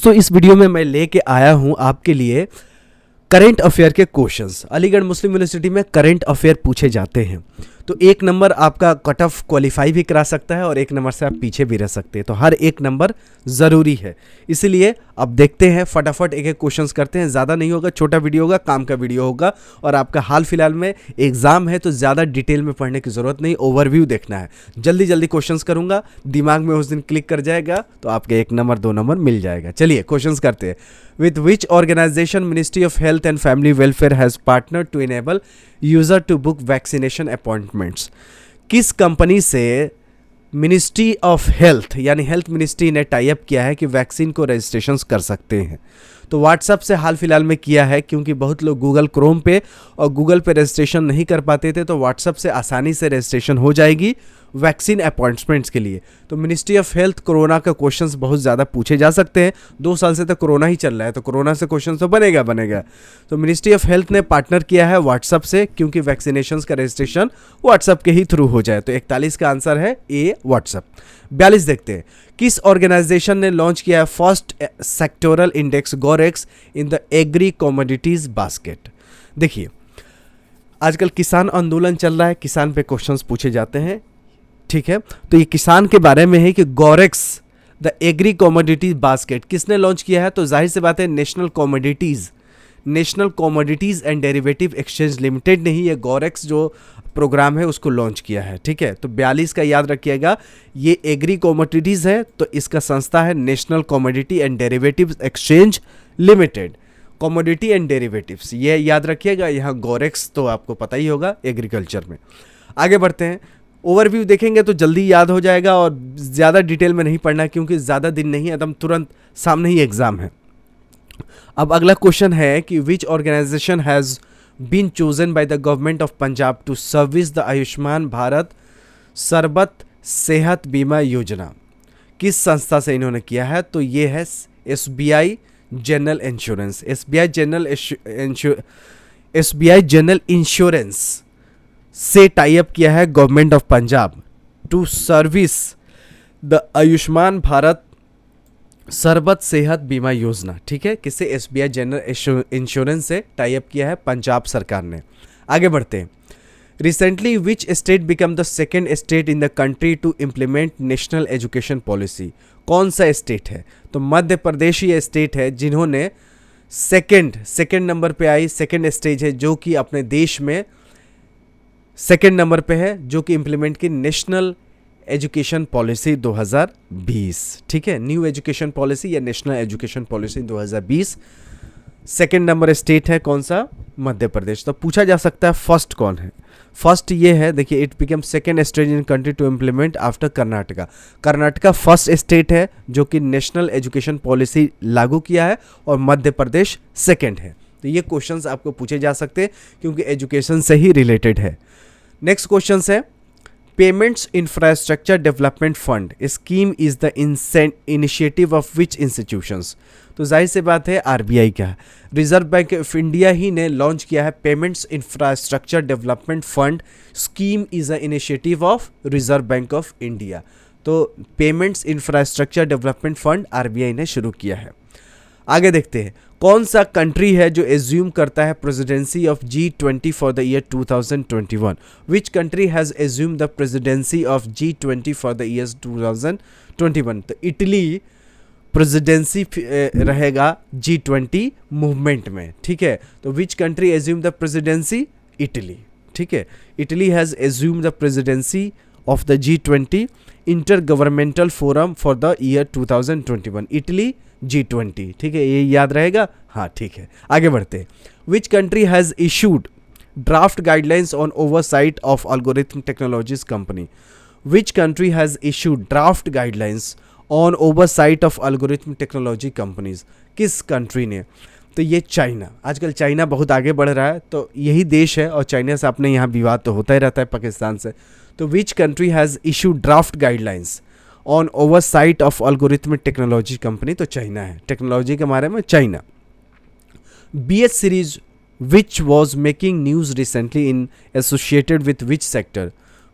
तो इस वीडियो में मैं लेके आया हूं आपके लिए करंट अफेयर के क्वेश्चंस। अलीगढ़ मुस्लिम यूनिवर्सिटी में करंट अफेयर पूछे जाते हैं, तो एक नंबर आपका कट ऑफ क्वालिफाई भी करा सकता है और एक नंबर से आप पीछे भी रह सकते हैं, तो हर एक नंबर ज़रूरी है। इसीलिए अब देखते हैं, फटाफट एक एक क्वेश्चंस करते हैं। ज़्यादा नहीं होगा, छोटा वीडियो होगा, काम का वीडियो होगा, और आपका हाल फिलहाल में एग्जाम है तो ज़्यादा डिटेल में पढ़ने की ज़रूरत नहीं, ओवरव्यू देखना है। जल्दी जल्दी क्वेश्चंस करूँगा, दिमाग में उस दिन क्लिक कर जाएगा तो आपके एक नंबर 2 नंबर मिल जाएगा। चलिए क्वेश्चंस करते हैं। With which organization Ministry of Health and Family Welfare has partnered to enable user to book vaccination appointments? किस कंपनी से मिनिस्ट्री ऑफ हेल्थ यानी हेल्थ मिनिस्ट्री ने टाई अप किया है कि वैक्सीन को रजिस्ट्रेशन कर सकते हैं? तो व्हाट्सएप से हाल फिलहाल में किया है, क्योंकि बहुत लोग गूगल क्रोम पे और गूगल पे रजिस्ट्रेशन नहीं कर पाते थे, तो व्हाट्सएप से आसानी से रजिस्ट्रेशन हो जाएगी वैक्सीन अपॉइंटमेंट्स के लिए। तो मिनिस्ट्री ऑफ हेल्थ, कोरोना का क्वेश्चंस बहुत ज़्यादा पूछे जा सकते हैं। 2 साल से तो कोरोना ही चल रहा है, तो कोरोना से क्वेश्चन तो बनेगा। तो मिनिस्ट्री ऑफ हेल्थ ने पार्टनर किया है व्हाट्सएप से, क्योंकि वैक्सीनेशन का रजिस्ट्रेशन व्हाट्सएप के ही थ्रू हो जाए। तो 41 का आंसर है ए, व्हाट्सएप। 42 देखते हैं। किस ऑर्गेनाइजेशन ने लॉन्च किया है first sectoral index Gorex in the agri commodities basket? देखिए, आजकल किसान आंदोलन चल रहा है, किसान पे क्वेश्चंस पूछे जाते हैं, ठीक है। तो ये किसान के बारे में है कि गोरेक्स द एग्री कमोडिटीज बास्केट किसने लॉन्च किया है? तो जाहिर सी बात है national commodities and derivative exchange limited ने ही ये गोरेक्स जो प्रोग्राम है उसको लॉन्च किया है, ठीक है। तो 42 का याद रखिएगा, ये एग्री कमोडिटीज है तो इसका संस्था है national commodity and derivative exchange limited. Commodity and derivatives ये याद रखिएगा। यहाँ गोरेक्स तो आपको पता ही होगा एग्रीकल्चर में। आगे बढ़ते हैं, ओवरव्यू देखेंगे तो जल्दी याद हो जाएगा और ज़्यादा डिटेल में नहीं पढ़ना, क्योंकि ज़्यादा दिन नहीं है, एकदम तुरंत सामने ही एग्जाम है। अब अगला क्वेश्चन है कि which organisation has been chosen by the government of Punjab to service the Ayushman Bharat Sarbat Sehat Bima योजना? किस संस्था से इन्होंने किया है? तो ये है SBI general insurance. SBI general insurance से टाई अप किया है government of Punjab to service the Ayushman Bharat Sarbat Sehat Bima Yojana, ठीक है। किससे? SBI जनरल इंश्योरेंस से टाई अप किया है पंजाब सरकार ने। आगे बढ़ते हैं। Recently which state become the second state in the country to implement national education policy? कौन सा स्टेट है? तो मध्य प्रदेश ही स्टेट है जिन्होंने सेकेंड नंबर पे आई, सेकेंड स्टेज है जो कि अपने देश में सेकेंड नंबर पे है, जो कि इम्प्लीमेंट की नेशनल एजुकेशन पॉलिसी 2020, ठीक है। न्यू एजुकेशन पॉलिसी या national education policy 2020 second number state है कौन सा? मध्य प्रदेश। तो पूछा जा सकता है फर्स्ट कौन है? फर्स्ट ये है, देखिए, it become second state in country to implement after Karnataka. Karnataka first state है जो कि नेशनल एजुकेशन पॉलिसी लागू किया है, और मध्य प्रदेश सेकेंड है। तो ये क्वेश्चंस आपको पूछे जा सकते हैं क्योंकि एजुकेशन से ही रिलेटेड है। नेक्स्ट क्वेश्चन है, payments infrastructure development fund scheme is the initiative of which institutions? तो जाहिर सी बात है RBI का, रिजर्व बैंक ऑफ इंडिया ही ने लॉन्च किया है payments infrastructure development fund scheme is a initiative of Reserve Bank of India. तो payments infrastructure development fund RBI ने शुरू किया है। आगे देखते हैं, कौन सा कंट्री है जो एज्यूम करता है presidency of G20 for the year 2021? Which country has assume the presidency of G20 for the year 2021? तो इटली प्रेसिडेंसी रहेगा G20 मूवमेंट में, ठीक है। तो which country assume the presidency? Italy, ठीक है। Italy has assume the presidency of the G20 inter governmental forum for the year 2021। Italy G20, ठीक है, ये याद रहेगा। हाँ, ठीक है। आगे बढ़ते। Which country has issued draft guidelines on oversight of algorithm technologies company? Which country has issued draft guidelines on oversight of algorithm technology companies? किस कंट्री ने? तो ये चाइना। आजकल चाइना बहुत आगे बढ़ रहा है, तो यही देश है, और चाइना से अपने यहाँ विवाद तो होता ही रहता है पाकिस्तान से। तो which country has issued draft guidelines on oversight of algorithmic technology company? तो चाइना है। टेक्नोलॉजी के बारे में China. BH series which was making news recently in associated with which sector?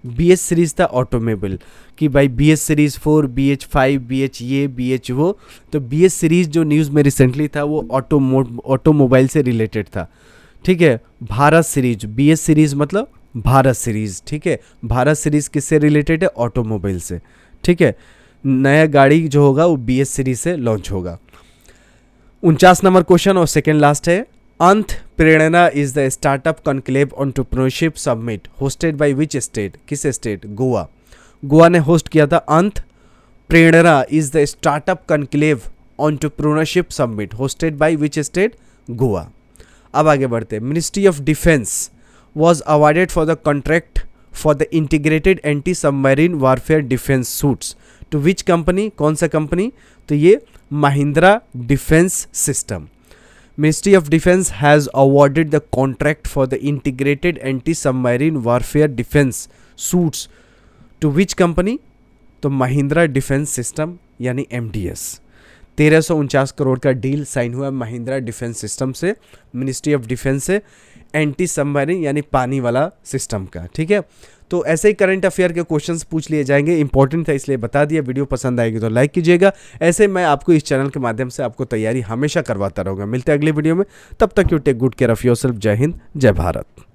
BH series था ऑटोमोबाइल, कि भाई BH सीरीज़ 4, BH5, BH ये, BH वो। तो BH सीरीज़ जो न्यूज़ में रिसेंटली था वो ऑटोमोबाइल से रिलेटेड था, ठीक है। भारत सीरीज, BH सीरीज़ मतलब भारत सीरीज़, ठीक है। भारत सीरीज़ किससे रिलेटेड है? ऑटोमोबाइल से, ठीक है। नया गाड़ी जो होगा वो BH सीरीज़ से लॉन्च होगा। 49 नंबर क्वेश्चन और सेकेंड लास्ट है, Ant Prerna is the startup conclave entrepreneurship summit hosted by which state? किस स्टेट? गोवा। गोवा ने होस्ट किया था Ant Prerna is the startup conclave entrepreneurship summit hosted by which state? Goa. अब आगे बढ़ते हैं। Ministry of defence was awarded for the contract for the integrated anti submarine warfare defence suits to which company? कौन सा company? तो ये Mahindra defence system. Ministry of Defense has awarded the contract for the integrated anti-submarine warfare defense suits to which company? तो Mahindra defence system यानी MDS। 1349 crore का deal sign हुआ Mahindra defence system से, ministry of defence से, एंटी सबमरीन यानी पानी वाला system का, ठीक है। तो ऐसे ही करंट अफेयर के क्वेश्चंस पूछ लिए जाएंगे, इंपॉर्टेंट था इसलिए बता दिया। वीडियो पसंद आएगी तो लाइक कीजिएगा। ऐसे मैं आपको इस चैनल के माध्यम से आपको तैयारी हमेशा करवाता रहूँगा। मिलते हैं अगले वीडियो में, तब तक you take good care of yourself. जय हिंद, जय भारत।